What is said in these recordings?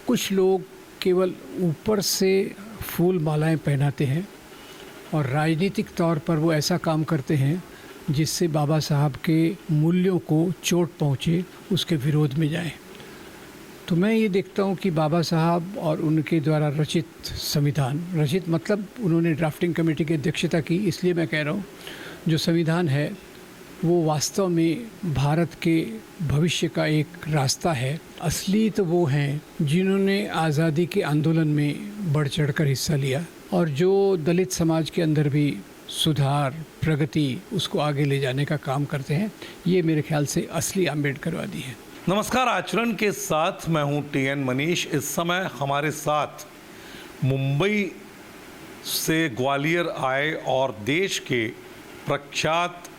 कुछ लोग केवल ऊपर से फूल मालाएं पहनाते हैं और राजनीतिक तौर पर वो ऐसा काम करते हैं जिससे बाबा साहब के मूल्यों को चोट पहुँचे, उसके विरोध में जाएं। तो मैं ये देखता हूँ कि बाबा साहब और उनके द्वारा रचित संविधान, रचित मतलब उन्होंने ड्राफ्टिंग कमेटी की अध्यक्षता की, इसलिए मैं कह रहा हूँ जो संविधान है वो वास्तव में भारत के भविष्य का एक रास्ता है। असली तो वो हैं जिन्होंने आज़ादी के आंदोलन में बढ़ चढ़कर हिस्सा लिया और जो दलित समाज के अंदर भी सुधार, प्रगति, उसको आगे ले जाने का काम करते हैं। ये मेरे ख्याल से असली अम्बेडकरवादी हैं। नमस्कार, आचरण के साथ मैं हूं TN मनीष। इस समय हमारे साथ मुंबई से ग्वालियर आए और देश के प्रख्यात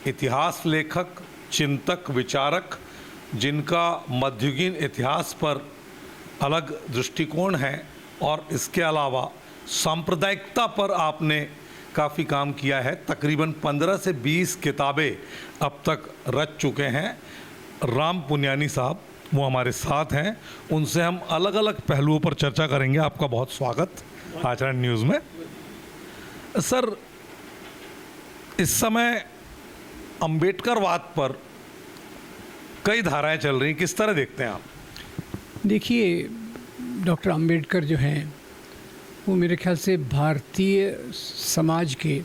इतिहास लेखक, चिंतक, विचारक, जिनका मध्ययुगीन इतिहास पर अलग दृष्टिकोण है और इसके अलावा सांप्रदायिकता पर आपने काफ़ी काम किया है। तकरीबन 15 से 20 किताबें अब तक रच चुके हैं। राम पुनियानी साहब वो हमारे साथ हैं, उनसे हम अलग अलग पहलुओं पर चर्चा करेंगे। आपका बहुत स्वागत आचरण न्यूज़ में। सर, इस समय अम्बेडकरवाद पर कई धाराएं चल रही, किस तरह देखते हैं आप? देखिए, डॉक्टर अम्बेडकर जो हैं वो मेरे ख्याल से भारतीय समाज के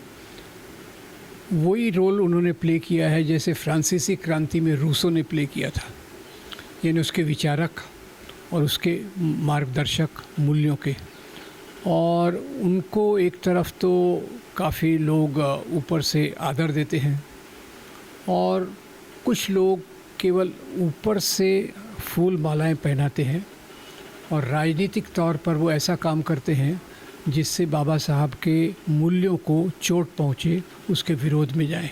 वही रोल उन्होंने प्ले किया है जैसे फ्रांसीसी क्रांति में रूसो ने प्ले किया था, यानी उसके विचारक और उसके मार्गदर्शक मूल्यों के। और उनको एक तरफ तो काफ़ी लोग ऊपर से आदर देते हैं और कुछ लोग केवल ऊपर से फूल मालाएं पहनाते हैं और राजनीतिक तौर पर वो ऐसा काम करते हैं जिससे बाबा साहब के मूल्यों को चोट पहुँचे, उसके विरोध में जाएं।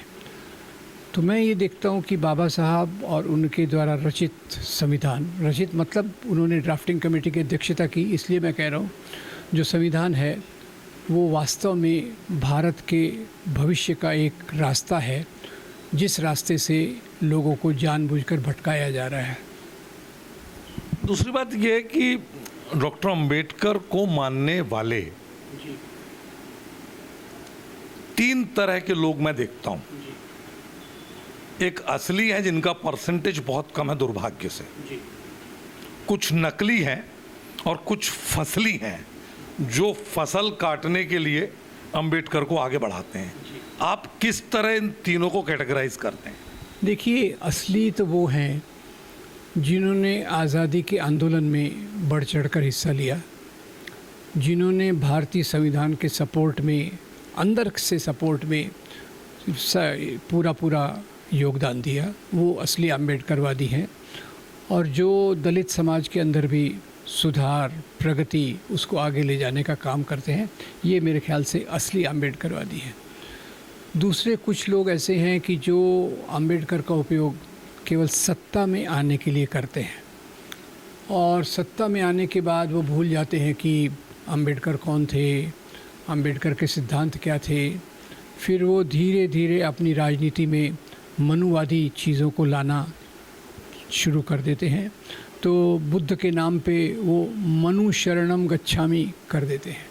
तो मैं ये देखता हूँ कि बाबा साहब और उनके द्वारा रचित संविधान, रचित मतलब उन्होंने ड्राफ्टिंग कमेटी की अध्यक्षता की, इसलिए मैं कह रहा हूँ जो संविधान है वो वास्तव में भारत के भविष्य का एक रास्ता है, जिस रास्ते से लोगों को जानबूझकर भटकाया जा रहा है। दूसरी बात यह है कि डॉक्टर अम्बेडकर को मानने वाले तीन तरह के लोग मैं देखता हूं। एक असली है जिनका परसेंटेज बहुत कम है दुर्भाग्य से, कुछ नकली हैं और कुछ फसली हैं जो फसल काटने के लिए अम्बेडकर को आगे बढ़ाते हैं। आप किस तरह इन तीनों को कैटेगराइज करते हैं? देखिए, असली तो वो हैं जिन्होंने आज़ादी के आंदोलन में बढ़ चढ़कर हिस्सा लिया, जिन्होंने भारतीय संविधान के सपोर्ट में, अंदर से सपोर्ट में पूरा योगदान दिया, वो असली अम्बेडकरवादी हैं। और जो दलित समाज के अंदर भी सुधार, प्रगति, उसको आगे ले जाने का काम करते हैं, ये मेरे ख्याल से असली अम्बेडकरवादी हैं। दूसरे कुछ लोग ऐसे हैं कि जो अम्बेडकर का उपयोग केवल सत्ता में आने के लिए करते हैं और सत्ता में आने के बाद वो भूल जाते हैं कि अम्बेडकर कौन थे, अम्बेडकर के सिद्धांत क्या थे। फिर वो धीरे धीरे अपनी राजनीति में मनुवादी चीज़ों को लाना शुरू कर देते हैं। तो बुद्ध के नाम पे वो मनु शरणम गच्छामि कर देते हैं।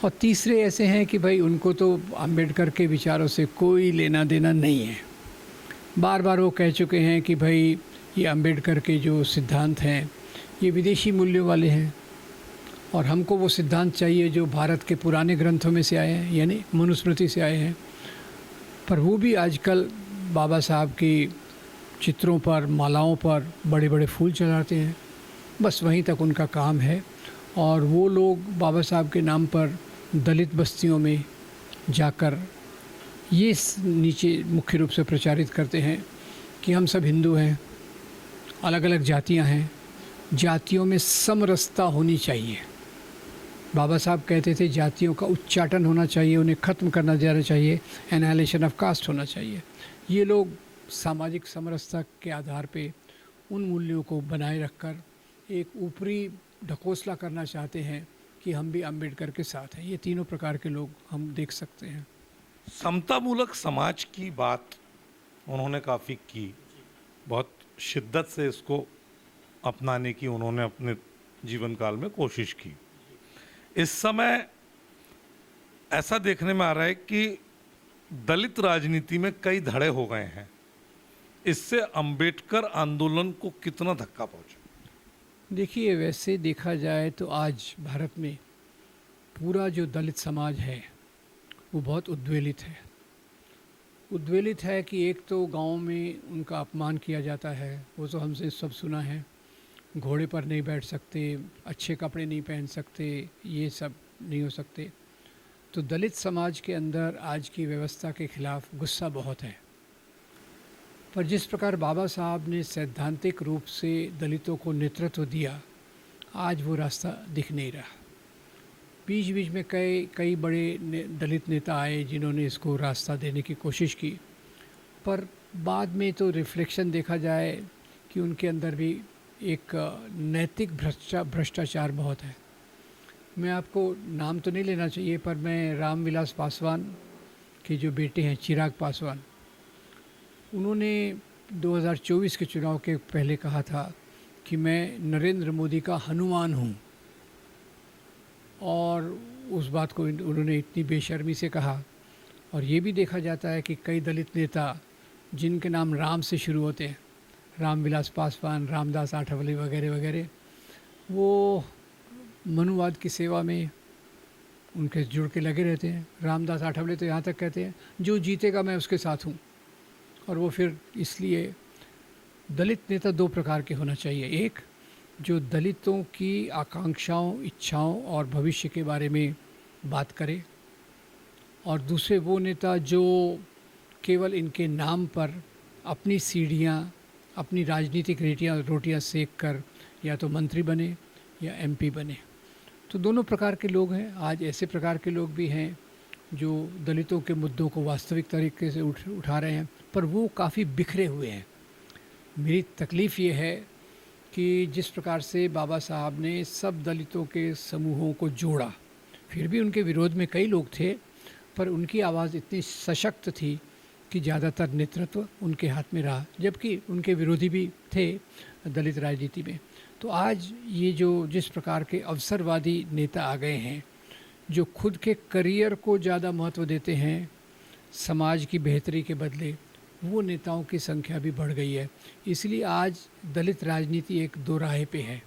और तीसरे ऐसे हैं कि भाई उनको तो अम्बेडकर के विचारों से कोई लेना देना नहीं है। बार बार वो कह चुके हैं कि भाई ये अम्बेडकर के जो सिद्धांत हैं ये विदेशी मूल्यों वाले हैं और हमको वो सिद्धांत चाहिए जो भारत के पुराने ग्रंथों में से आए हैं, यानी मनुस्मृति से आए हैं। पर वो भी आजकल बाबा साहब की चित्रों पर, मालाओं पर बड़े बड़े फूल चढ़ाते हैं। बस वहीं तक उनका काम है। और वो लोग बाबा साहब के नाम पर दलित बस्तियों में जाकर ये नीचे मुख्य रूप से प्रचारित करते हैं कि हम सब हिंदू हैं, अलग अलग जातियां हैं, जातियों में समरसता होनी चाहिए। बाबा साहब कहते थे जातियों का उच्चाटन होना चाहिए, उन्हें ख़त्म करना जाना चाहिए, एनालिशन ऑफ कास्ट होना चाहिए। ये लोग सामाजिक समरसता के आधार पे उन मूल्यों को बनाए रखकर एक ऊपरी ढकोसला करना चाहते हैं कि हम भी अम्बेडकर के साथ हैं। ये तीनों प्रकार के लोग हम देख सकते हैं। समतामूलक समाज की बात उन्होंने काफ़ी की, बहुत शिद्दत से इसको अपनाने की उन्होंने अपने जीवन काल में कोशिश की। इस समय ऐसा देखने में आ रहा है कि दलित राजनीति में कई धड़े हो गए हैं। इससे अंबेडकर आंदोलन को कितना धक्का पहुंचा? देखिए, वैसे देखा जाए तो आज भारत में पूरा जो दलित समाज है वो बहुत उद्वेलित है। उद्वेलित है कि एक तो गांव में उनका अपमान किया जाता है, वो तो हमसे सब सुना है। घोड़े पर नहीं बैठ सकते, अच्छे कपड़े नहीं पहन सकते, ये सब नहीं हो सकते। तो दलित समाज के अंदर आज की व्यवस्था के खिलाफ गुस्सा बहुत है। पर जिस प्रकार बाबा साहब ने सैद्धांतिक रूप से दलितों को नेतृत्व दिया, आज वो रास्ता दिख नहीं रहा। बीच बीच में कई बड़े दलित नेता आए जिन्होंने इसको रास्ता देने की कोशिश की, पर बाद में तो रिफ्लेक्शन देखा जाए कि उनके अंदर भी एक नैतिक भ्रष्टाचार बहुत है। मैं आपको नाम तो नहीं लेना चाहिए, पर मैं रामविलास पासवान के जो बेटे हैं चिराग पासवान, उन्होंने 2024 के चुनाव के पहले कहा था कि मैं नरेंद्र मोदी का हनुमान हूँ, और उस बात को उन्होंने इतनी बेशर्मी से कहा। और ये भी देखा जाता है कि कई दलित नेता जिनके नाम राम से शुरू होते हैं, रामविलास पासवान, रामदास आठवले वगैरह वगैरह, वो मनुवाद की सेवा में उनके जुड़ के लगे रहते हैं। रामदास आठवले तो यहाँ तक कहते हैं, जो जीतेगा मैं उसके साथ हूँ। और वो फिर इसलिए दलित नेता दो प्रकार के होना चाहिए। एक जो दलितों की आकांक्षाओं, इच्छाओं और भविष्य के बारे में बात करे, और दूसरे वो नेता जो केवल इनके नाम पर अपनी सीढ़ियाँ, अपनी राजनीतिक रोटियाँ सेक कर या तो मंत्री बने या एमपी बने। तो दोनों प्रकार के लोग हैं। आज ऐसे प्रकार के लोग भी हैं जो दलितों के मुद्दों को वास्तविक तरीके से उठा रहे हैं, पर वो काफ़ी बिखरे हुए हैं। मेरी तकलीफ़ ये है कि जिस प्रकार से बाबा साहब ने सब दलितों के समूहों को जोड़ा, फिर भी उनके विरोध में कई लोग थे, पर उनकी आवाज़ इतनी सशक्त थी कि ज़्यादातर नेतृत्व उनके हाथ में रहा, जबकि उनके विरोधी भी थे दलित राजनीति में। तो आज ये जो जिस प्रकार के अवसरवादी नेता आ गए हैं, जो खुद के करियर को ज़्यादा महत्व देते हैं समाज की बेहतरी के बदले, वो नेताओं की संख्या भी बढ़ गई है। इसलिए आज दलित राजनीति एक दो राहे पे है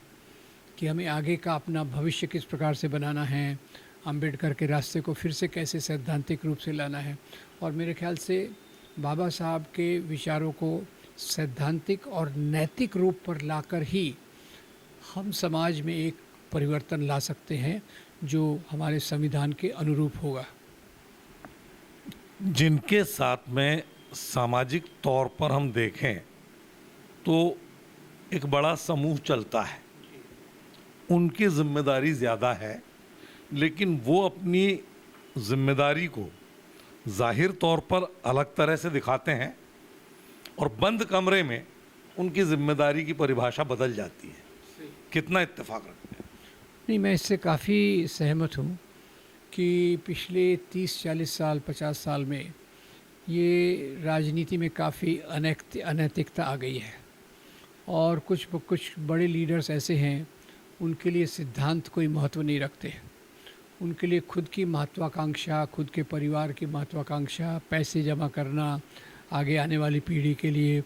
कि हमें आगे का अपना भविष्य किस प्रकार से बनाना है, अंबेडकर के रास्ते को फिर से कैसे सैद्धांतिक रूप से लाना है। और मेरे ख्याल से बाबा साहब के विचारों को सैद्धांतिक और नैतिक रूप पर लाकर ही हम समाज में एक परिवर्तन ला सकते हैं जो हमारे संविधान के अनुरूप होगा। जिनके साथ में सामाजिक तौर पर हम देखें तो एक बड़ा समूह चलता है, उनकी जिम्मेदारी ज़्यादा है, लेकिन वो अपनी जिम्मेदारी को जाहिर तौर पर अलग तरह से दिखाते हैं और बंद कमरे में उनकी जिम्मेदारी की परिभाषा बदल जाती है। कितना इत्तेफाक रखते हैं? नहीं, मैं इससे काफ़ी सहमत हूँ कि पिछले 30-40 साल, 50 साल में ये राजनीति में काफ़ी अनैतिकता आ गई है। और कुछ बड़े लीडर्स ऐसे हैं, उनके लिए सिद्धांत कोई महत्व नहीं रखते। उनके लिए खुद की महत्वाकांक्षा, खुद के परिवार की महत्वाकांक्षा, पैसे जमा करना, आगे आने वाली पीढ़ी के लिए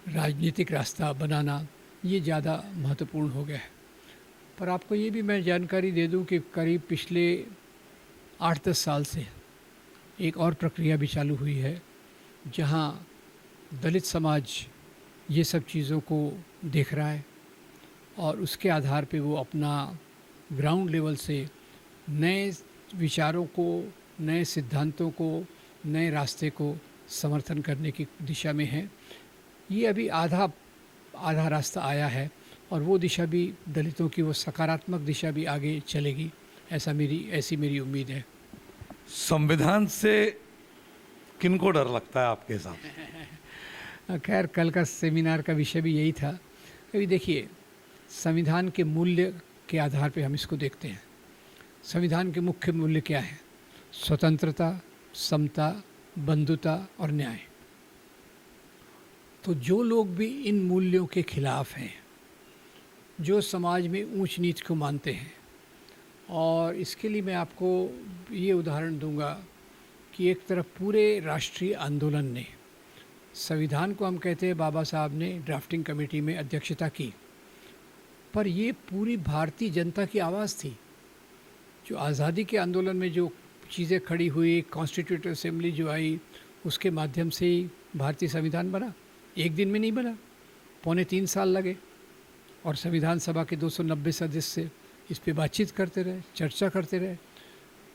राजनीतिक रास्ता बनाना, ये ज़्यादा महत्वपूर्ण हो गया है। पर आपको ये भी मैं जानकारी दे दूं कि करीब पिछले 8-10 साल से एक और प्रक्रिया भी चालू हुई है, जहां दलित समाज ये सब चीज़ों को देख रहा है और उसके आधार पे वो अपना ग्राउंड लेवल से नए विचारों को, नए सिद्धांतों को, नए रास्ते को समर्थन करने की दिशा में है। ये अभी आधा रास्ता आया है और वो दिशा भी दलितों की, वो सकारात्मक दिशा भी आगे चलेगी, ऐसी मेरी उम्मीद है। संविधान से किनको डर लगता है आपके हिसाब से? खैर, कल का सेमिनार का विषय भी यही था। अभी देखिए, संविधान के मूल्य के आधार पे हम इसको देखते हैं। संविधान के मुख्य मूल्य क्या हैं? स्वतंत्रता, समता, बंधुता और न्याय। तो जो लोग भी इन मूल्यों के खिलाफ हैं जो समाज में ऊंच नीच को मानते हैं। और इसके लिए मैं आपको ये उदाहरण दूंगा कि एक तरफ पूरे राष्ट्रीय आंदोलन ने, संविधान को हम कहते हैं बाबा साहब ने ड्राफ्टिंग कमेटी में अध्यक्षता की, पर ये पूरी भारतीय जनता की आवाज़ थी। जो आज़ादी के आंदोलन में जो चीज़ें खड़ी हुई, कॉन्स्टिट्यूटिव असेंबली जो आई, उसके माध्यम से ही भारतीय संविधान बना। एक दिन में नहीं बना, 3.25 साल लगे। और संविधान सभा के 290 सदस्य इस पे बातचीत करते रहे, चर्चा करते रहे।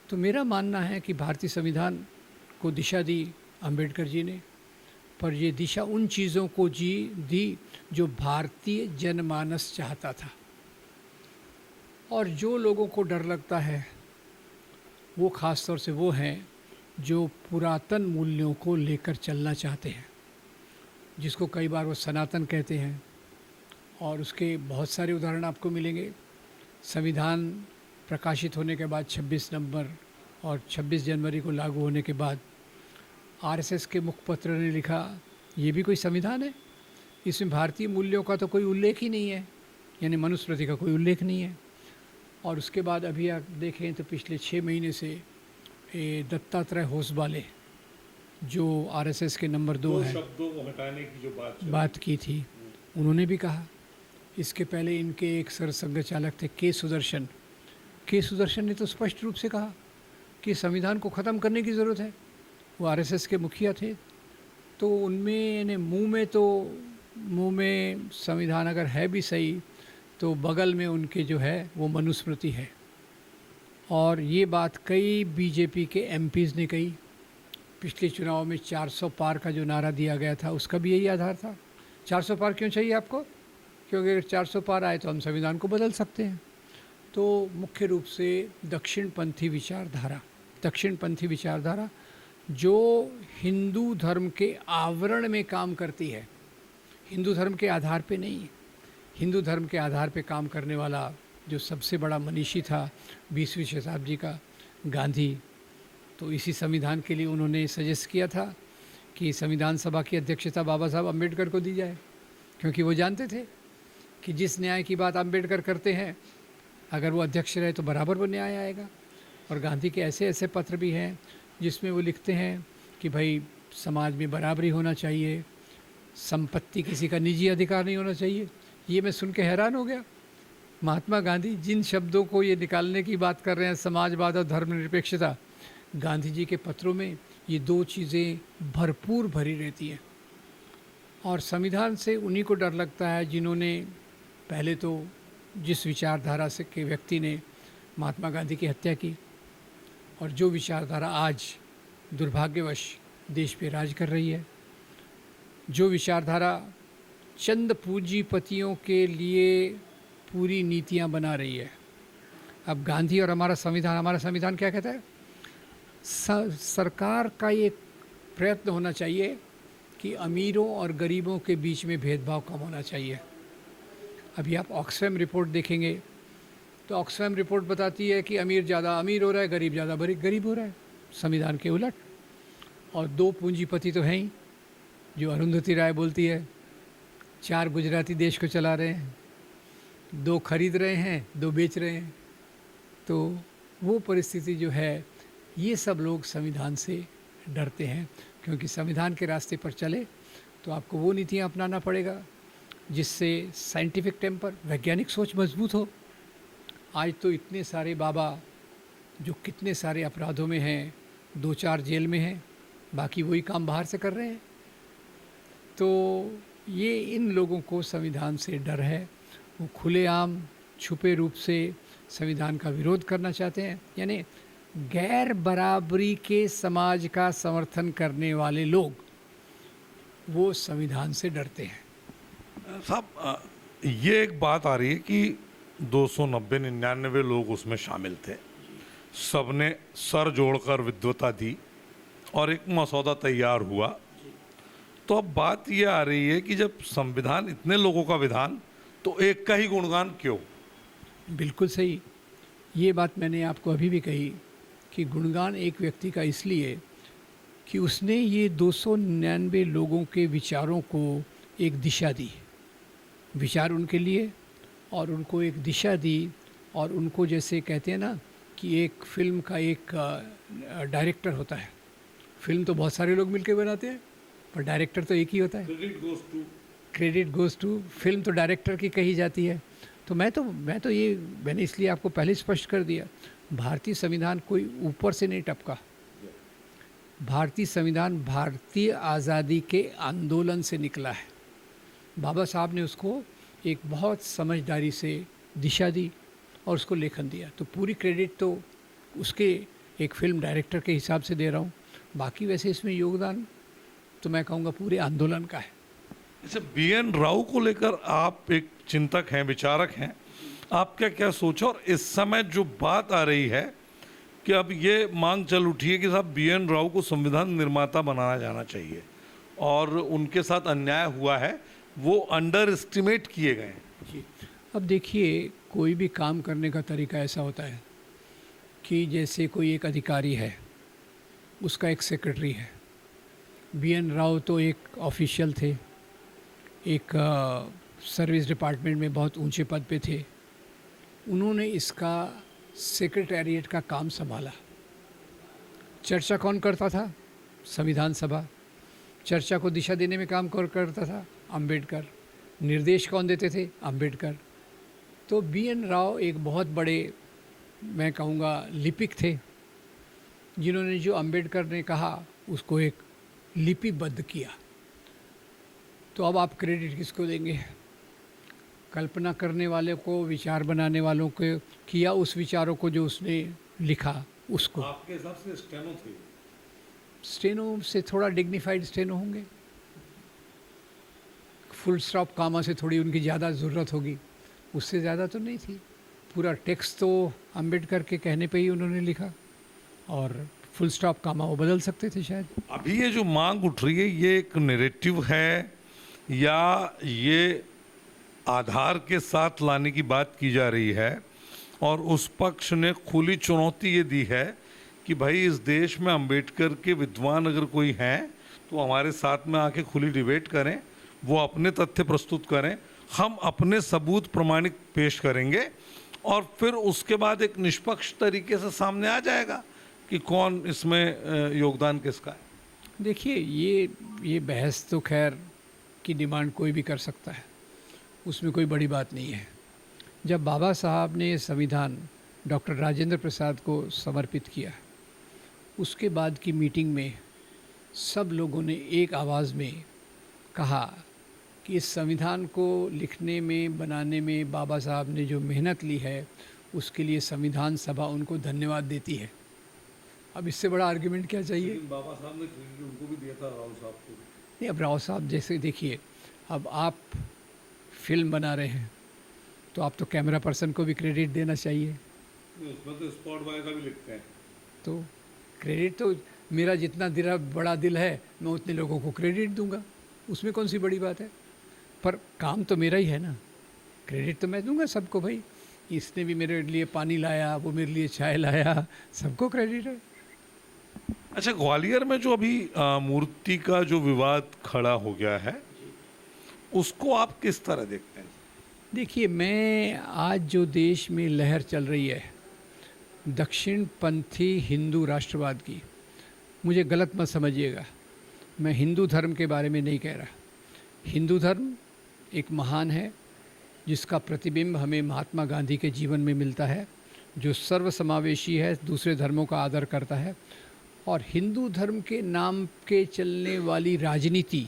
तो मेरा मानना है कि भारतीय संविधान को दिशा दी अंबेडकर जी ने, पर ये दिशा उन चीज़ों को दी जो भारतीय जनमानस चाहता था। और जो लोगों को डर लगता है वो ख़ास तौर से वो हैं जो पुरातन मूल्यों को लेकर चलना चाहते हैं, जिसको कई बार वो सनातन कहते हैं। और उसके बहुत सारे उदाहरण आपको मिलेंगे। संविधान प्रकाशित होने के बाद 26 नवंबर और 26 जनवरी को लागू होने के बाद आरएसएस के मुखपत्र ने लिखा, ये भी कोई संविधान है? इसमें भारतीय मूल्यों का तो कोई उल्लेख ही नहीं है, यानी मनुस्मृति का कोई उल्लेख नहीं है। और उसके बाद अभी आप देखें तो पिछले 6 महीने से दत्तात्रेय होसबाले, जो आरएसएस के नंबर 2 हैं, शब्दों को हटाने की जो बात की थी, उन्होंने भी कहा। इसके पहले इनके एक सरसंघ चालक थे के सुदर्शन ने तो स्पष्ट रूप से कहा कि संविधान को ख़त्म करने की ज़रूरत है। वो आरएसएस के मुखिया थे। तो उनमें मुंह में संविधान अगर है भी सही, तो बगल में उनके जो है वो मनुस्मृति है। और ये बात कई बीजेपी के एमपीज़ ने कही। पिछले चुनाव में 400 पार का जो नारा दिया गया था, उसका भी यही आधार था। 400 पार क्यों चाहिए आपको? क्योंकि अगर 400 पार आए तो हम संविधान को बदल सकते हैं। तो मुख्य रूप से दक्षिणपंथी विचारधारा जो हिंदू धर्म के आवरण में काम करती है, हिंदू धर्म के आधार पे नहीं है। हिंदू धर्म के आधार पे काम करने वाला जो सबसे बड़ा मनीषी था 20वीं शताब्दी का, गांधी, तो इसी संविधान के लिए उन्होंने सजेस्ट किया था कि संविधान सभा की अध्यक्षता बाबा साहब अम्बेडकर को दी जाए, क्योंकि वो जानते थे कि जिस न्याय की बात अम्बेडकर करते हैं, अगर वो अध्यक्ष रहे तो बराबर वो न्याय आएगा। और गांधी के ऐसे ऐसे पत्र भी हैं जिसमें वो लिखते हैं कि भाई समाज में बराबरी होना चाहिए, संपत्ति किसी का निजी अधिकार नहीं होना चाहिए। ये मैं सुन के हैरान हो गया। महात्मा गांधी जिन शब्दों को ये निकालने की बात कर रहे हैं, समाजवाद और धर्मनिरपेक्षता, गांधी जी के पत्रों में ये 2 चीज़ें भरपूर भरी रहती हैं। और संविधान से उन्हीं को डर लगता है जिन्होंने पहले तो जिस विचारधारा से के व्यक्ति ने महात्मा गांधी की हत्या की, और जो विचारधारा आज दुर्भाग्यवश देश पे राज कर रही है, जो विचारधारा चंद पूंजीपतियों के लिए पूरी नीतियां बना रही है। अब गांधी और हमारा संविधान क्या कहता है? सरकार का ये प्रयत्न होना चाहिए कि अमीरों और गरीबों के बीच में भेदभाव कम होना चाहिए। अभी आप ऑक्सफैम रिपोर्ट देखेंगे तो ऑक्सफैम रिपोर्ट बताती है कि अमीर ज़्यादा अमीर हो रहा है, गरीब ज़्यादा गरीब हो रहा है, संविधान के उलट। और 2 पूंजीपति तो हैं ही, जो अरुंधति राय बोलती है 4 गुजराती देश को चला रहे हैं, 2 खरीद रहे हैं, 2 बेच रहे हैं। तो वो परिस्थिति जो है, ये सब लोग संविधान से डरते हैं, क्योंकि संविधान के रास्ते पर चले तो आपको वो नीतियाँ अपनाना पड़ेगा जिससे साइंटिफिक टेम्पर, वैज्ञानिक सोच मजबूत हो। आज तो इतने सारे बाबा जो कितने सारे अपराधों में हैं, 2-4 जेल में हैं, बाकी वही काम बाहर से कर रहे हैं। तो ये इन लोगों को संविधान से डर है। वो खुलेआम छुपे रूप से संविधान का विरोध करना चाहते हैं। यानी गैर बराबरी के समाज का समर्थन करने वाले लोग वो संविधान से डरते हैं। साहब, ये एक बात आ रही है कि 299 लोग उसमें शामिल थे, सबने सर जोड़कर विद्वता दी और एक मसौदा तैयार हुआ। तो अब बात ये आ रही है कि जब संविधान इतने लोगों का विधान, तो एक का ही गुणगान क्यों? बिल्कुल सही। ये बात मैंने आपको अभी भी कही कि गुणगान एक व्यक्ति का इसलिए कि उसने ये 299 लोगों के विचारों को एक दिशा दी, विचार उनके लिए और उनको एक दिशा दी, और उनको जैसे कहते हैं ना कि एक फिल्म का एक डायरेक्टर होता है। फिल्म तो बहुत सारे लोग मिलकर बनाते हैं, पर डायरेक्टर तो एक ही होता है। क्रेडिट गोज़ टू फिल्म तो डायरेक्टर की कही जाती है। तो मैंने इसलिए आपको पहले स्पष्ट कर दिया, भारतीय संविधान कोई ऊपर से नहीं टपका। भारतीय संविधान भारतीय आज़ादी के आंदोलन से निकला है। बाबा साहब ने उसको एक बहुत समझदारी से दिशा दी और उसको लेखन दिया। तो पूरी क्रेडिट तो उसके एक फिल्म डायरेक्टर के हिसाब से दे रहा हूँ। बाकी वैसे इसमें योगदान तो मैं कहूँगा पूरे आंदोलन का है। अच्छा, BN राव को लेकर आप एक चिंतक हैं, विचारक हैं, आपका क्या सोच है? और इस समय जो बात आ रही है कि अब ये मांग चल उठी है कि साहब BN राव को संविधान निर्माता बनाना जाना चाहिए और उनके साथ अन्याय हुआ है, वो अंडर एस्टिमेट किए गए हैं। जी, अब देखिए, कोई भी काम करने का तरीका ऐसा होता है कि जैसे कोई एक अधिकारी है, उसका एक सेक्रेटरी है। BN राव तो एक ऑफिशियल थे, एक सर्विस डिपार्टमेंट में बहुत ऊंचे पद पे थे। उन्होंने इसका सेक्रेटेरिएट का काम संभाला। चर्चा कौन करता था? संविधान सभा। चर्चा को दिशा देने में काम कौन करता था? अंबेडकर। निर्देश कौन देते थे? अंबेडकर। तो BN राव एक बहुत बड़े, मैं कहूँगा, लिपिक थे, जिन्होंने जो अंबेडकर ने कहा उसको एक लिपिबद्ध किया। तो अब आप क्रेडिट किसको देंगे? कल्पना करने वाले को, विचार बनाने वालों को, किया उस विचारों को जो उसने लिखा उसको। आपके हिसाब से स्टेनो थे? स्टेनो से थोड़ा डिग्निफाइड स्टेनो होंगे, फुल स्टॉप कामा से थोड़ी उनकी ज़्यादा ज़रूरत होगी, उससे ज़्यादा तो नहीं थी। पूरा टेक्स्ट तो अंबेडकर के कहने पे ही उन्होंने लिखा, और फुल स्टॉप कामा वो बदल सकते थे शायद। अभी ये जो मांग उठ रही है, ये एक नैरेटिव है या ये आधार के साथ लाने की बात की जा रही है? और उस पक्ष ने खुली चुनौती ये दी है कि भाई इस देश में अंबेडकर के विद्वान अगर कोई हैं तो हमारे साथ में आके खुली डिबेट करें, वो अपने तथ्य प्रस्तुत करें, हम अपने सबूत प्रमाणिक पेश करेंगे, और फिर उसके बाद एक निष्पक्ष तरीके से सामने आ जाएगा कि कौन इसमें योगदान किसका है। देखिए, ये बहस तो खैर की डिमांड कोई भी कर सकता है, उसमें कोई बड़ी बात नहीं है। जब बाबा साहब ने संविधान डॉक्टर राजेंद्र प्रसाद को समर्पित किया, उसके बाद की मीटिंग में सब लोगों ने एक आवाज़ में कहा कि इस संविधान को लिखने में, बनाने में बाबा साहब ने जो मेहनत ली है, उसके लिए संविधान सभा उनको धन्यवाद देती है। अब इससे बड़ा आर्गुमेंट क्या चाहिए? बाबा साहब ने क्रेडिट उनको भी दिया था, राव साहब को। नहीं, अब राव साहब जैसे देखिए, अब आप फिल्म बना रहे हैं तो आप तो कैमरा पर्सन को भी क्रेडिट देना चाहिए। उसमें तो स्पॉट बॉय का भी लिखते हैं। तो क्रेडिट तो, मेरा जितना बड़ा दिल है मैं उतने लोगों को क्रेडिट दूंगा, उसमें कौन सी बड़ी बात है? पर काम तो मेरा ही है ना, क्रेडिट तो मैं दूंगा सबको। भाई, इसने भी मेरे लिए पानी लाया, वो मेरे लिए चाय लाया, सबको क्रेडिट है। अच्छा, ग्वालियर में जो अभी मूर्ति का जो विवाद खड़ा हो गया है, उसको आप किस तरह देखते हैं? देखिए, मैं आज जो देश में लहर चल रही है दक्षिणपंथी हिंदू राष्ट्रवाद की, मुझे गलत मत समझिएगा, मैं हिंदू धर्म के बारे में नहीं कह रहा। हिंदू धर्म एक महान है जिसका प्रतिबिंब हमें महात्मा गांधी के जीवन में मिलता है, जो सर्वसमावेशी है, दूसरे धर्मों का आदर करता है। और हिंदू धर्म के नाम के चलने वाली राजनीति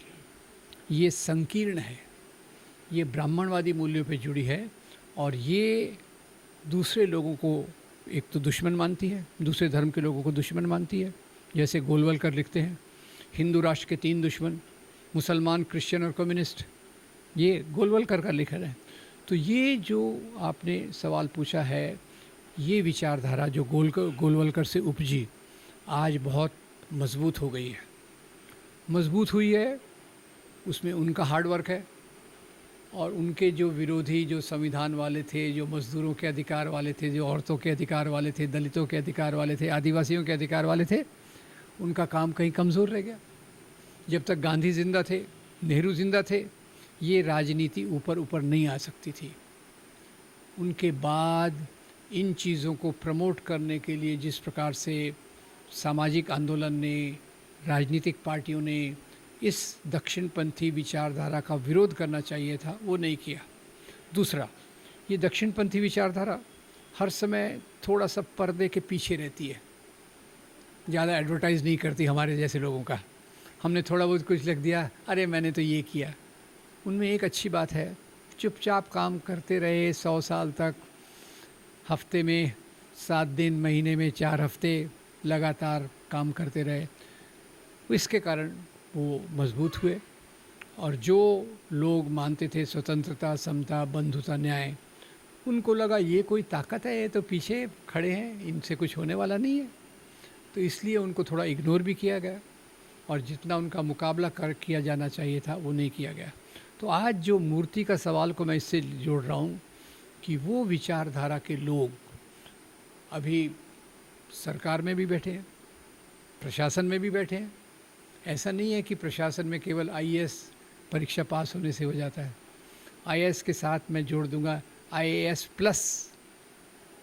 ये संकीर्ण है, ये ब्राह्मणवादी मूल्यों पे जुड़ी है, और ये दूसरे लोगों को एक तो दुश्मन मानती है, दूसरे धर्म के लोगों को दुश्मन मानती है। जैसे गोलवलकर लिखते हैं, हिंदू राष्ट्र के 3 दुश्मन, मुसलमान, क्रिश्चियन और कम्युनिस्ट, ये गोलवलकर का लिखन है। तो ये जो आपने सवाल पूछा है, ये विचारधारा जो गोलवलकर से उपजी आज बहुत मजबूत हो गई है, मजबूत हुई है। उसमें उनका हार्ड वर्क है, और उनके जो विरोधी, जो संविधान वाले थे, जो मज़दूरों के अधिकार वाले थे, जो औरतों के अधिकार वाले थे, दलितों के अधिकार वाले थे, आदिवासियों के अधिकार वाले थे, उनका काम कहीं कमज़ोर रह गया। जब तक गांधी ज़िंदा थे, नेहरू ज़िंदा थे, ये राजनीति ऊपर ऊपर नहीं आ सकती थी। उनके बाद इन चीज़ों को प्रमोट करने के लिए जिस प्रकार से सामाजिक आंदोलन ने, राजनीतिक पार्टियों ने इस दक्षिणपंथी विचारधारा का विरोध करना चाहिए था, वो नहीं किया। दूसरा, ये दक्षिणपंथी विचारधारा हर समय थोड़ा सा पर्दे के पीछे रहती है, ज़्यादा एडवर्टाइज़ नहीं करती हमारे जैसे लोगों का। हमने थोड़ा बहुत कुछ लिख दिया, अरे मैंने तो ये किया। उनमें एक अच्छी बात है, चुपचाप काम करते रहे 100 साल तक, हफ्ते में 7 दिन, महीने में 4 हफ्ते लगातार काम करते रहे। इसके कारण वो मजबूत हुए और जो लोग मानते थे स्वतंत्रता, समता, बंधुता, न्याय, उनको लगा ये कोई ताकत है, ये तो पीछे खड़े हैं, इनसे कुछ होने वाला नहीं है। तो इसलिए उनको थोड़ा इग्नोर भी किया गया और जितना उनका मुकाबला किया जाना चाहिए था वो नहीं किया गया। तो आज जो मूर्ति का सवाल को मैं इससे जोड़ रहा हूँ कि वो विचारधारा के लोग अभी सरकार में भी बैठे हैं, प्रशासन में भी बैठे हैं। ऐसा नहीं है कि प्रशासन में केवल आईएएस परीक्षा पास होने से हो जाता है। आईएएस के साथ मैं जोड़ दूंगा आईएएस प्लस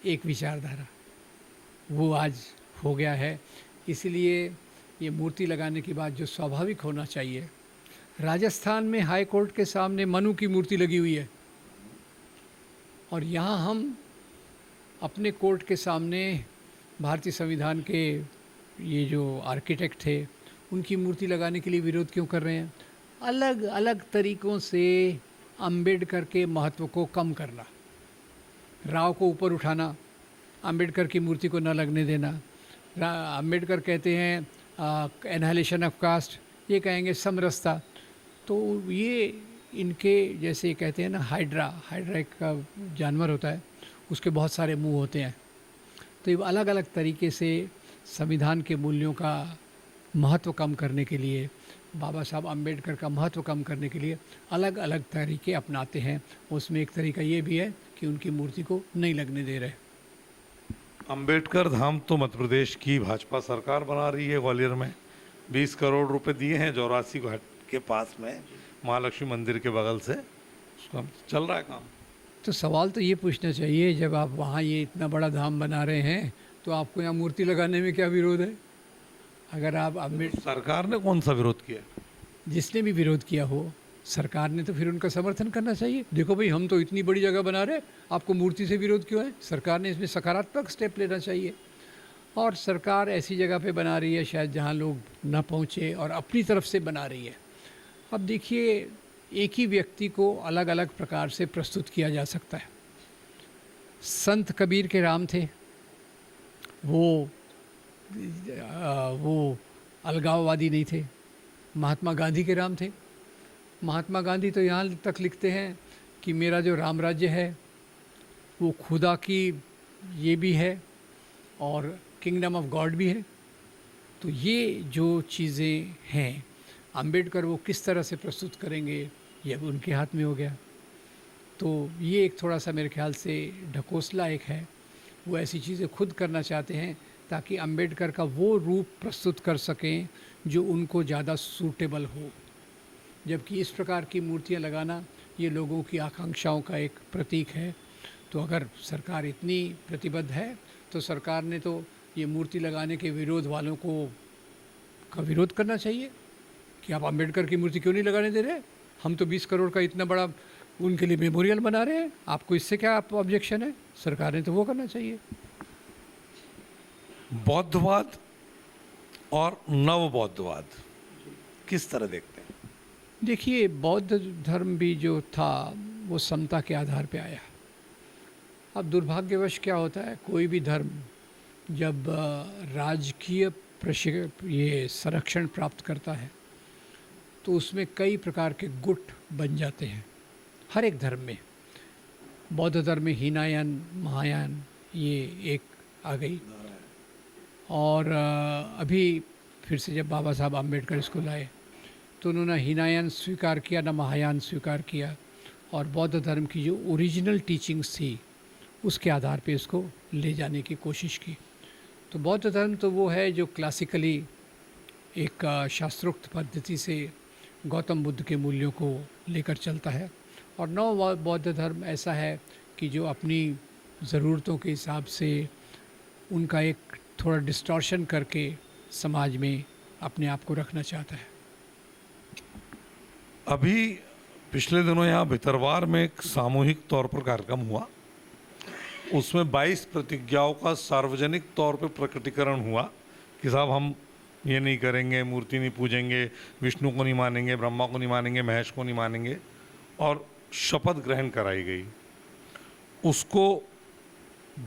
एक विचारधारा, वो आज हो गया है। इसलिए ये मूर्ति लगाने की बात जो स्वाभाविक होना चाहिए। राजस्थान में हाई कोर्ट के सामने मनु की मूर्ति लगी हुई है और यहाँ हम अपने कोर्ट के सामने भारतीय संविधान के ये जो आर्किटेक्ट थे उनकी मूर्ति लगाने के लिए विरोध क्यों कर रहे हैं? अलग अलग तरीक़ों से अंबेडकर के महत्व को कम करना, राव को ऊपर उठाना, अंबेडकर की मूर्ति को न लगने देना। अंबेडकर कहते हैं एनहाइलेशन ऑफ कास्ट, ये कहेंगे समरसता। तो ये इनके जैसे कहते हैं ना हाइड्रा एक का जानवर होता है, उसके बहुत सारे मुंह होते हैं। तो ये अलग अलग तरीके से संविधान के मूल्यों का महत्व कम करने के लिए, बाबा साहब अंबेडकर का महत्व कम करने के लिए अलग अलग तरीके अपनाते हैं। उसमें एक तरीका ये भी है कि उनकी मूर्ति को नहीं लगने दे रहे। अंबेडकर धाम तो मध्य प्रदेश की भाजपा सरकार बना रही है। ग्वालियर में 20 करोड़ रुपए दिए हैं, चौरासी घाट के पास में महालक्ष्मी मंदिर के बगल से, उसका चल रहा है काम। तो सवाल तो ये पूछना चाहिए, जब आप वहाँ ये इतना बड़ा धाम बना रहे हैं तो आपको यहाँ मूर्ति लगाने में क्या विरोध है? अगर आप सरकार ने कौन सा विरोध किया? जिसने भी विरोध किया हो, सरकार ने तो फिर उनका समर्थन करना चाहिए। देखो भाई, हम तो इतनी बड़ी जगह बना रहे, आपको मूर्ति से विरोध क्यों है? सरकार ने इसमें सकारात्मक स्टेप लेना चाहिए। और सरकार ऐसी जगह पे बना रही है शायद जहाँ लोग ना पहुँचे और अपनी तरफ से बना रही है। अब देखिए, एक ही व्यक्ति को अलग अलग प्रकार से प्रस्तुत किया जा सकता है। संत कबीर के राम थे, वो अलगाववादी नहीं थे। महात्मा गांधी के राम थे। महात्मा गांधी तो यहाँ तक लिखते हैं कि मेरा जो राम राज्य है वो खुदा की ये भी है और किंगडम ऑफ गॉड भी है। तो ये जो चीज़ें हैं, अंबेडकर वो किस तरह से प्रस्तुत करेंगे ये अब उनके हाथ में हो गया। तो ये एक थोड़ा सा मेरे ख्याल से ढकोसला एक है। वो ऐसी चीज़ें खुद करना चाहते हैं ताकि अंबेडकर का वो रूप प्रस्तुत कर सकें जो उनको ज़्यादा सूटेबल हो। जबकि इस प्रकार की मूर्तियां लगाना ये लोगों की आकांक्षाओं का एक प्रतीक है। तो अगर सरकार इतनी प्रतिबद्ध है तो सरकार ने तो ये मूर्ति लगाने के विरोध वालों का विरोध करना चाहिए कि आप अंबेडकर की मूर्ति क्यों नहीं लगाने दे रहे? हम तो 20 करोड़ का इतना बड़ा उनके लिए मेमोरियल बना रहे हैं, आपको इससे क्या ऑब्जेक्शन है? सरकार ने तो वो करना चाहिए। बौद्धवाद और नव बौद्धवाद किस तरह देखते हैं? देखिए, बौद्ध धर्म भी जो था वो समता के आधार पे आया। अब दुर्भाग्यवश क्या होता है, कोई भी धर्म जब राजकीय ये संरक्षण प्राप्त करता है तो उसमें कई प्रकार के गुट बन जाते हैं हर एक धर्म में। बौद्ध धर्म में हीनायान, महायान, ये एक आ गई। और अभी फिर से जब बाबा साहब आम्बेडकर इसको लाए तो उन्होंने हीनायान स्वीकार किया, न महायान स्वीकार किया, और बौद्ध धर्म की जो ओरिजिनल टीचिंग्स थी उसके आधार पे इसको ले जाने की कोशिश की। तो बौद्ध धर्म तो वो है जो क्लासिकली एक शास्त्रोक्त पद्धति से गौतम बुद्ध के मूल्यों को लेकर चलता है, और नव बौद्ध धर्म ऐसा है कि कि जो अपनी ज़रूरतों के हिसाब से उनका एक थोड़ा डिस्टॉर्शन करके समाज में अपने आप को रखना चाहता है। अभी पिछले दिनों यहाँ भितरवार में एक सामूहिक तौर पर कार्यक्रम हुआ, उसमें 22 प्रतिज्ञाओं का सार्वजनिक तौर पर प्रकटीकरण हुआ कि साहब हम ये नहीं करेंगे, मूर्ति नहीं पूजेंगे, विष्णु को नहीं मानेंगे, ब्रह्मा को नहीं मानेंगे, महेश को नहीं मानेंगे, और शपथ ग्रहण कराई गई। उसको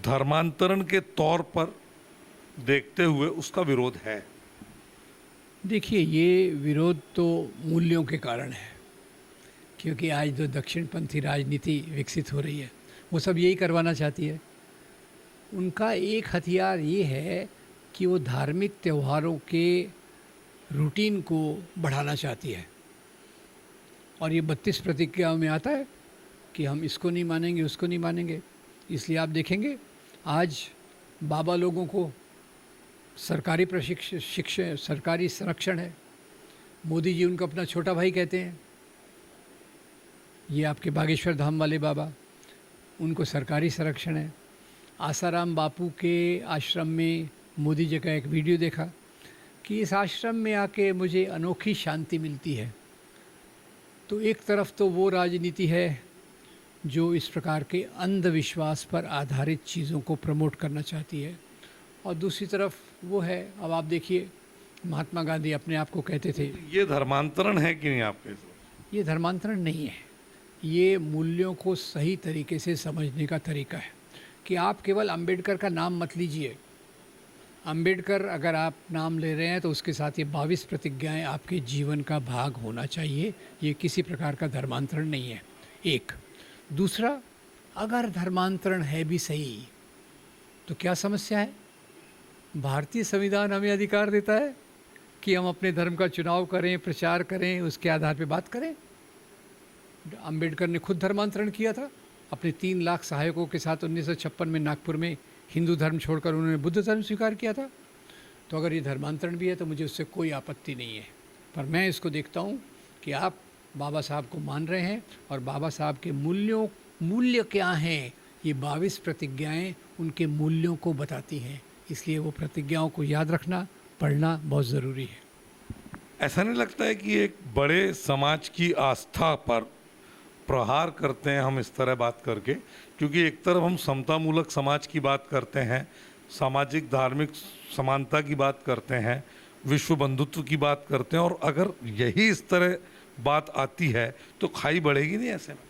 धर्मांतरण के तौर पर देखते हुए उसका विरोध है। देखिए, ये विरोध तो मूल्यों के कारण है, क्योंकि आज जो दक्षिणपंथी राजनीति विकसित हो रही है वो सब यही करवाना चाहती है। उनका एक हथियार ये है कि वो धार्मिक त्योहारों के रूटीन को बढ़ाना चाहती है, और ये 32 प्रतिज्ञाओं में आता है कि हम इसको नहीं मानेंगे, उसको नहीं मानेंगे। इसलिए आप देखेंगे आज बाबा लोगों को सरकारी सरकारी संरक्षण है। मोदी जी उनको अपना छोटा भाई कहते हैं। ये आपके बागेश्वर धाम वाले बाबा, उनको सरकारी संरक्षण है। आसाराम बापू के आश्रम में मोदी जी का एक वीडियो देखा कि इस आश्रम में आके मुझे अनोखी शांति मिलती है। तो एक तरफ तो वो राजनीति है जो इस प्रकार के अंधविश्वास पर आधारित चीज़ों को प्रमोट करना चाहती है, और दूसरी तरफ वो है, अब आप देखिए महात्मा गांधी अपने आप को कहते थे। ये धर्मांतरण है कि नहीं आपके हिसाब? ये धर्मांतरण नहीं है, ये मूल्यों को सही तरीके से समझने का तरीका है कि आप केवल अंबेडकर का नाम मत लीजिए। अंबेडकर अगर आप नाम ले रहे हैं तो उसके साथ ये 22 प्रतिज्ञाएं आपके जीवन का भाग होना चाहिए। ये किसी प्रकार का धर्मांतरण नहीं है, एक। दूसरा, अगर धर्मांतरण है भी सही तो क्या समस्या है? भारतीय संविधान हमें अधिकार देता है कि हम अपने धर्म का चुनाव करें, प्रचार करें, उसके आधार पर बात करें। अंबेडकर ने खुद धर्मांतरण किया था अपने 3 लाख सहायकों के साथ 1956 में नागपुर में। हिंदू धर्म छोड़कर उन्होंने बुद्ध धर्म स्वीकार किया था। तो अगर ये धर्मांतरण भी है तो मुझे उससे कोई आपत्ति नहीं है, पर मैं इसको देखता हूँ कि आप बाबा साहब को मान रहे हैं, और बाबा साहब के मूल्य क्या हैं, ये 22 प्रतिज्ञाएं उनके मूल्यों को बताती हैं। इसलिए वो प्रतिज्ञाओं को याद रखना, पढ़ना बहुत ज़रूरी है। ऐसा नहीं लगता है कि एक बड़े समाज की आस्था पर प्रहार करते हैं हम इस तरह बात करके? क्योंकि एक तरफ हम समतामूलक समाज की बात करते हैं, सामाजिक धार्मिक समानता की बात करते हैं, विश्व बंधुत्व की बात करते हैं, और अगर यही इस तरह बात आती है तो खाई बढ़ेगी नहीं ऐसे में?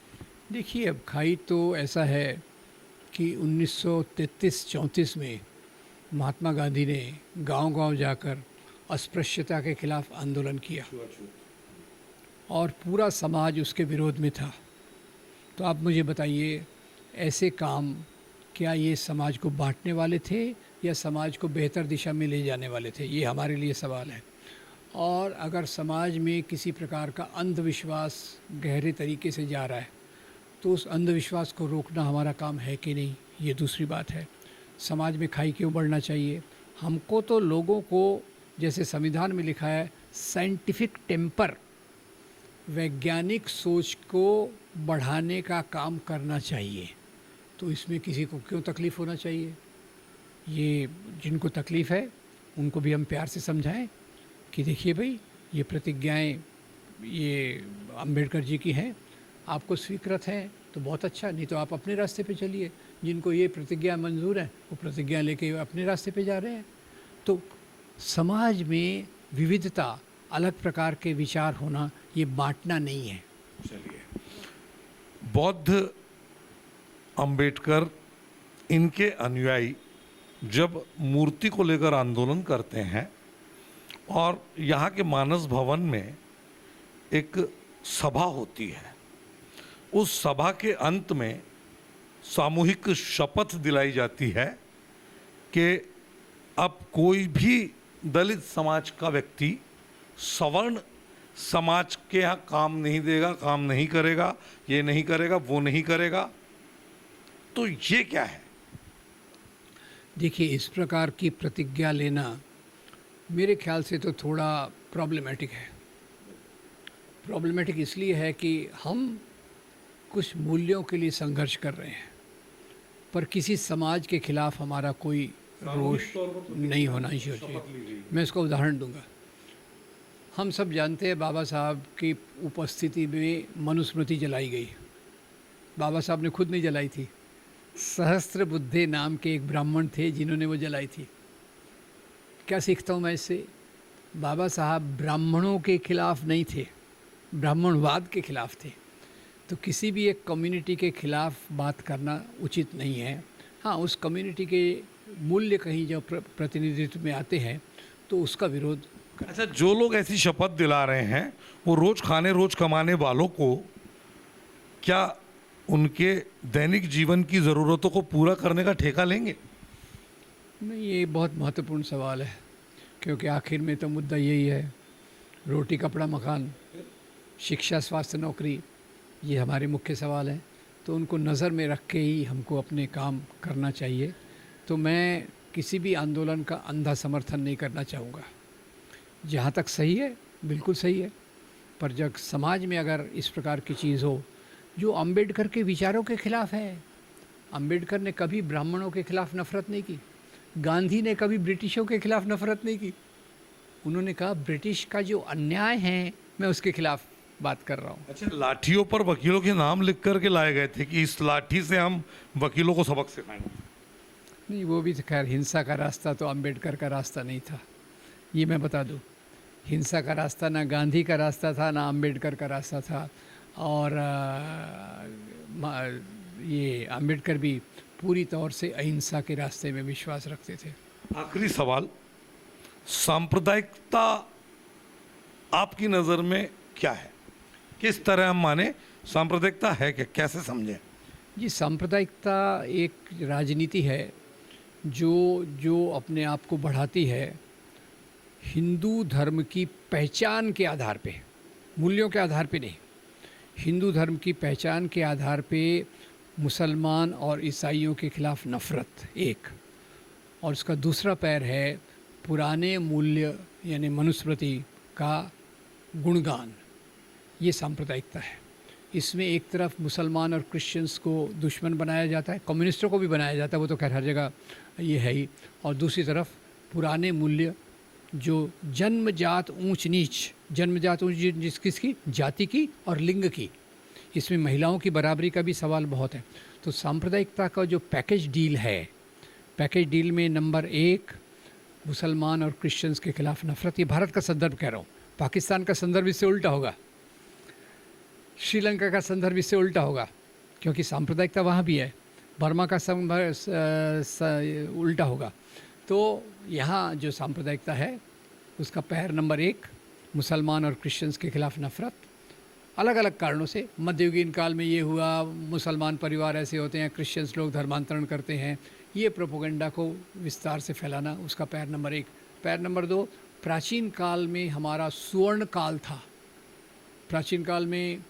देखिए, अब खाई तो ऐसा है कि 1933-34 में महात्मा गांधी ने गांव-गांव जाकर अस्पृश्यता के खिलाफ आंदोलन किया, और पूरा समाज उसके विरोध में था। तो आप मुझे बताइए, ऐसे काम क्या ये समाज को बांटने वाले थे या समाज को बेहतर दिशा में ले जाने वाले थे? ये हमारे लिए सवाल है। और अगर समाज में किसी प्रकार का अंधविश्वास गहरे तरीके से जा रहा है तो उस अंधविश्वास को रोकना हमारा काम है कि नहीं, ये दूसरी बात है। समाज में खाई क्यों बढ़ना चाहिए? हमको तो लोगों को, जैसे संविधान में लिखा है, साइंटिफिक टेम्पर, वैज्ञानिक सोच को बढ़ाने का काम करना चाहिए। तो इसमें किसी को क्यों तकलीफ़ होना चाहिए? ये जिनको तकलीफ़ है उनको भी हम प्यार से समझाएं कि देखिए भाई, ये प्रतिज्ञाएं ये अंबेडकर जी की हैं, आपको स्वीकृत हैं तो बहुत अच्छा, नहीं तो आप अपने रास्ते पे चलिए। जिनको ये प्रतिज्ञा मंजूर है वो प्रतिज्ञा लेके अपने रास्ते पे जा रहे हैं। तो समाज में विविधता, अलग प्रकार के विचार होना, ये बांटना नहीं है। चलिए, बौद्ध, अंबेडकर, इनके अनुयायी जब मूर्ति को लेकर आंदोलन करते हैं और यहाँ के मानस भवन में एक सभा होती है, उस सभा के अंत में सामूहिक शपथ दिलाई जाती है कि अब कोई भी दलित समाज का व्यक्ति सवर्ण समाज के यहाँ काम नहीं देगा, काम नहीं करेगा, ये नहीं करेगा, वो नहीं करेगा। तो ये क्या है? देखिए, इस प्रकार की प्रतिज्ञा लेना मेरे ख्याल से तो थोड़ा प्रॉब्लमेटिक है। प्रॉब्लमेटिक इसलिए है कि हम कुछ मूल्यों के लिए संघर्ष कर रहे हैं, पर किसी समाज के खिलाफ हमारा कोई रोष नहीं होना चाहिए। मैं इसका उदाहरण दूंगा। हम सब जानते हैं बाबा साहब की उपस्थिति में मनुस्मृति जलाई गई। बाबा साहब ने खुद नहीं जलाई थी, सहस्त्र बुद्धे नाम के एक ब्राह्मण थे जिन्होंने वो जलाई थी। क्या सीखता हूँ मैं इससे? बाबा साहब ब्राह्मणों के खिलाफ नहीं थे, ब्राह्मणवाद के खिलाफ थे। तो किसी भी एक कम्युनिटी के खिलाफ बात करना उचित नहीं है। हाँ, उस कम्युनिटी के मूल्य कहीं जब प्रतिनिधित्व में आते हैं तो उसका विरोध अच्छा, जो लोग ऐसी शपथ दिला रहे हैं वो रोज खाने रोज कमाने वालों को क्या उनके दैनिक जीवन की ज़रूरतों को पूरा करने का ठेका लेंगे? नहीं, ये बहुत महत्वपूर्ण सवाल है, क्योंकि आखिर में तो मुद्दा यही है, रोटी कपड़ा मकान, शिक्षा स्वास्थ्य नौकरी, ये हमारे मुख्य सवाल हैं। तो उनको नज़र में रख के ही हमको अपने काम करना चाहिए। तो मैं किसी भी आंदोलन का अंधा समर्थन नहीं करना चाहूँगा। जहाँ तक सही है बिल्कुल सही है, पर जब समाज में अगर इस प्रकार की चीज़ हो जो अंबेडकर के विचारों के खिलाफ है। अंबेडकर ने कभी ब्राह्मणों के खिलाफ नफ़रत नहीं की, गांधी ने कभी ब्रिटिशों के खिलाफ नफ़रत नहीं की। उन्होंने कहा ब्रिटिश का जो अन्याय है मैं उसके खिलाफ बात कर रहा हूँ। अच्छा, लाठियों पर वकीलों के नाम लिख करके लाए गए थे कि इस लाठी से हम वकीलों को सबक सिखाएंगे। नहीं, वो भी तो खैर हिंसा का रास्ता तो अंबेडकर का रास्ता नहीं था, ये मैं बता दूँ। हिंसा का रास्ता ना गांधी का रास्ता था, ना अंबेडकर का रास्ता था। और ये अंबेडकर भी पूरी तौर से अहिंसा के रास्ते में विश्वास रखते थे। आखिरी सवाल, सांप्रदायिकता आपकी नज़र में क्या है? किस तरह हम माने सांप्रदायिकता है क्या, कैसे समझें? जी, सांप्रदायिकता एक राजनीति है जो अपने आप को बढ़ाती है हिंदू धर्म की पहचान के आधार पे, मूल्यों के आधार पे नहीं। हिंदू धर्म की पहचान के आधार पे मुसलमान और ईसाइयों के खिलाफ नफ़रत एक, और उसका दूसरा पैर है पुराने मूल्य यानी मनुस्मृति का गुणगान। ये सांप्रदायिकता है। इसमें एक तरफ मुसलमान और क्रिश्चियंस को दुश्मन बनाया जाता है, कम्युनिस्टों को भी बनाया जाता है, वो तो खैर हर जगह ये है ही, और दूसरी तरफ पुराने मूल्य जो जन्मजात ऊंच नीच किसकी, जाति की और लिंग की, इसमें महिलाओं की बराबरी का भी सवाल बहुत है। तो सांप्रदायिकता का जो पैकेज डील है, पैकेज डील में नंबर 1 मुसलमान और क्रिश्चियंस के खिलाफ नफरत। ये भारत का संदर्भ कह रहा हूँ, पाकिस्तान का संदर्भ इससे उल्टा होगा, श्रीलंका का संदर्भ इससे उल्टा होगा, क्योंकि सांप्रदायिकता वहाँ भी है। बर्मा का उल्टा होगा। तो यहाँ जो सांप्रदायिकता है उसका पैर नंबर 1 मुसलमान और क्रिश्चियंस के खिलाफ नफ़रत, अलग अलग कारणों से। मध्ययुगीन काल में ये हुआ, मुसलमान परिवार ऐसे होते हैं, क्रिश्चियंस लोग धर्मांतरण करते हैं, ये प्रोपोगंडा को विस्तार से फैलाना, उसका पैर नंबर 1। पैर नंबर 2, प्राचीन काल में हमारा सुवर्ण काल था। प्राचीन काल में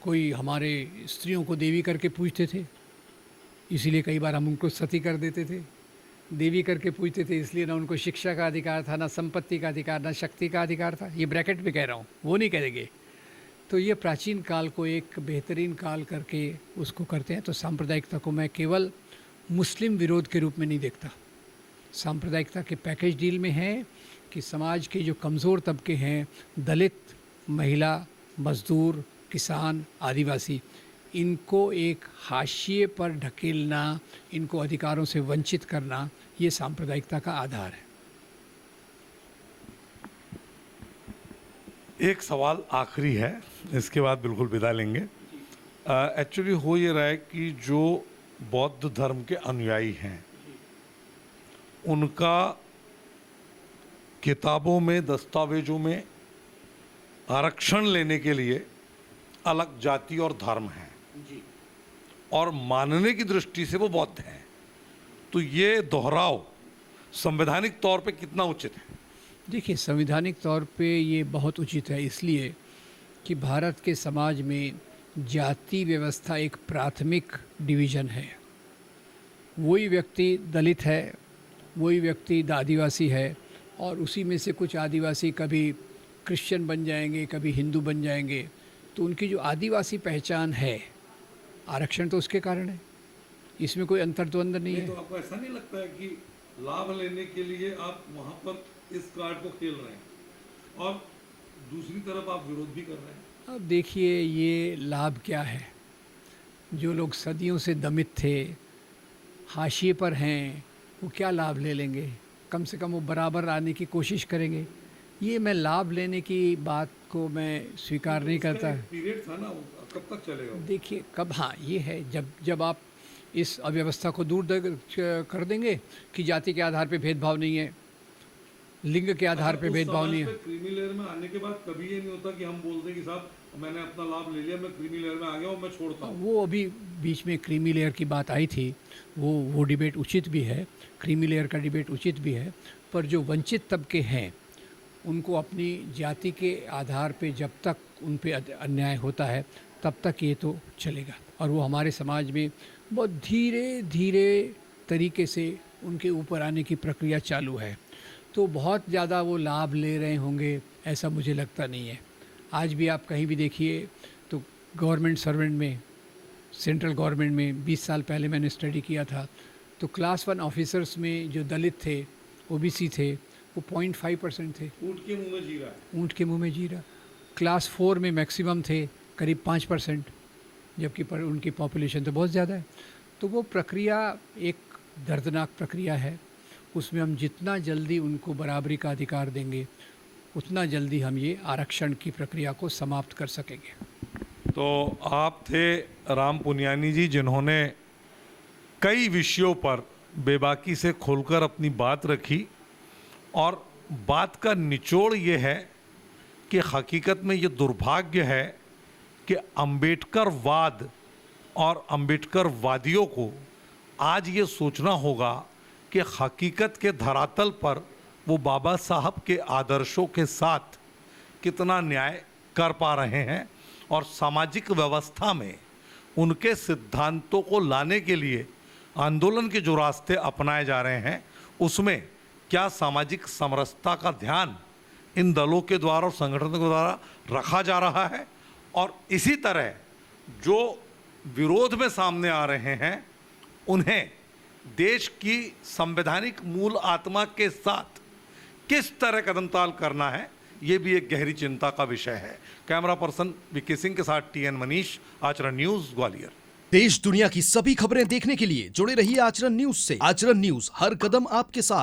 कोई हमारे स्त्रियों को देवी करके पूजते थे, इसीलिए कई बार हम उनको सती कर देते थे। देवी करके पूजते थे इसलिए ना उनको शिक्षा का अधिकार था, ना संपत्ति का अधिकार, ना शक्ति का अधिकार था। ये ब्रैकेट में कह रहा हूँ, वो नहीं कहेंगे। तो ये प्राचीन काल को एक बेहतरीन काल करके उसको करते हैं। तो सांप्रदायिकता को मैं केवल मुस्लिम विरोध के रूप में नहीं देखता। सांप्रदायिकता के पैकेज डील में है कि समाज के जो कमज़ोर तबके हैं, दलित, महिला, मजदूर, किसान, आदिवासी, इनको एक हाशिए पर ढकेलना, इनको अधिकारों से वंचित करना, ये सांप्रदायिकता का आधार है। एक सवाल आखिरी है, इसके बाद बिल्कुल विदा लेंगे। एक्चुअली हो ये रहा है कि जो बौद्ध धर्म के अनुयायी हैं उनका किताबों में, दस्तावेजों में आरक्षण लेने के लिए अलग जाति और धर्म है जी। और मानने की दृष्टि से वो बौद्ध हैं। तो ये दोहराव संवैधानिक तौर पे कितना उचित है? देखिए, संवैधानिक तौर पे ये बहुत उचित है, इसलिए कि भारत के समाज में जाति व्यवस्था एक प्राथमिक डिवीज़न है। वही व्यक्ति दलित है, वही व्यक्ति आदिवासी है, और उसी में से कुछ आदिवासी कभी क्रिश्चियन बन जाएंगे, कभी हिंदू बन जाएंगे। तो उनकी जो आदिवासी पहचान है, आरक्षण तो उसके कारण है। इसमें कोई अंतर्द्वंद नहीं नहीं, है। तो आपको ऐसा नहीं लगता है कि लाभ लेने के लिए आप वहां पर इस कार्ड को खेल रहे हैं और दूसरी तरफ आप विरोध भी कर रहे हैं? अब देखिए ये लाभ क्या है, जो लोग सदियों से दमित थे, हाशिए पर हैं, वो क्या लाभ ले लेंगे? कम से कम वो बराबर आने की कोशिश करेंगे। ये मैं लाभ लेने की बात को मैं स्वीकार नहीं करता। पीरियड था ना, वो कब तक चलेगा वो? देखिए कब, हाँ ये है, जब आप इस अव्यवस्था को दूर कर देंगे कि जाति के आधार पे भेदभाव नहीं है, लिंग के आधार पे भेदभाव नहीं है। क्रीमी लेयर में आने के बाद कभी ये नहीं होता कि हम बोलते हैं कि साहब मैंने अपना लाभ ले लिया, मैं क्रीमी लेयर में आ गया हूँ, मैं छोड़ता हूँ। वो अभी बीच में क्रीमी लेयर की बात आई थी, वो डिबेट उचित भी है, क्रीमी लेयर का डिबेट उचित भी है, पर जो वंचित तबके हैं उनको अपनी जाति के आधार पे जब तक उन पे अन्याय होता है तब तक ये तो चलेगा, और वो हमारे समाज में बहुत धीरे धीरे तरीके से उनके ऊपर आने की प्रक्रिया चालू है। तो बहुत ज़्यादा वो लाभ ले रहे होंगे ऐसा मुझे लगता नहीं है। आज भी आप कहीं भी देखिए तो गवर्नमेंट सर्वेंट में, सेंट्रल गवर्नमेंट में 20 साल पहले मैंने स्टडी किया था, तो क्लास 1 ऑफिसर्स में जो दलित थे, ओबीसी थे, वो 0.5% थे। ऊँट के मुंह में जी रहा है। ऊँट के मुंह में जी रहा। क्लास 4 में मैक्सिमम थे करीब 5%, जबकि पर उनकी पॉपुलेशन तो बहुत ज़्यादा है। तो वो प्रक्रिया एक दर्दनाक प्रक्रिया है, उसमें हम जितना जल्दी उनको बराबरी का अधिकार देंगे उतना जल्दी हम ये आरक्षण की प्रक्रिया को समाप्त कर सकेंगे। तो आप थे राम पुनियानी जी, जिन्होंने कई विषयों पर बेबाकी से खोलकर अपनी बात रखी, और बात का निचोड़ ये है कि हकीकत में ये दुर्भाग्य है कि अंबेडकरवाद और अंबेडकरवादियों को आज ये सोचना होगा कि हकीकत के धरातल पर वो बाबा साहब के आदर्शों के साथ कितना न्याय कर पा रहे हैं, और सामाजिक व्यवस्था में उनके सिद्धांतों को लाने के लिए आंदोलन के जो रास्ते अपनाए जा रहे हैं उसमें क्या सामाजिक समरसता का ध्यान इन दलों के द्वारा और संगठनों के द्वारा रखा जा रहा है। और इसी तरह जो विरोध में सामने आ रहे हैं उन्हें देश की संवैधानिक मूल आत्मा के साथ किस तरह कदमताल करना है, ये भी एक गहरी चिंता का विषय है। कैमरा पर्सन विकी सिंह के साथ टीएन मनीष, आचरण न्यूज़, ग्वालियर। देश दुनिया की सभी खबरें देखने के लिए जुड़े रहिए आचरण न्यूज से। आचरण न्यूज, हर कदम आपके साथ।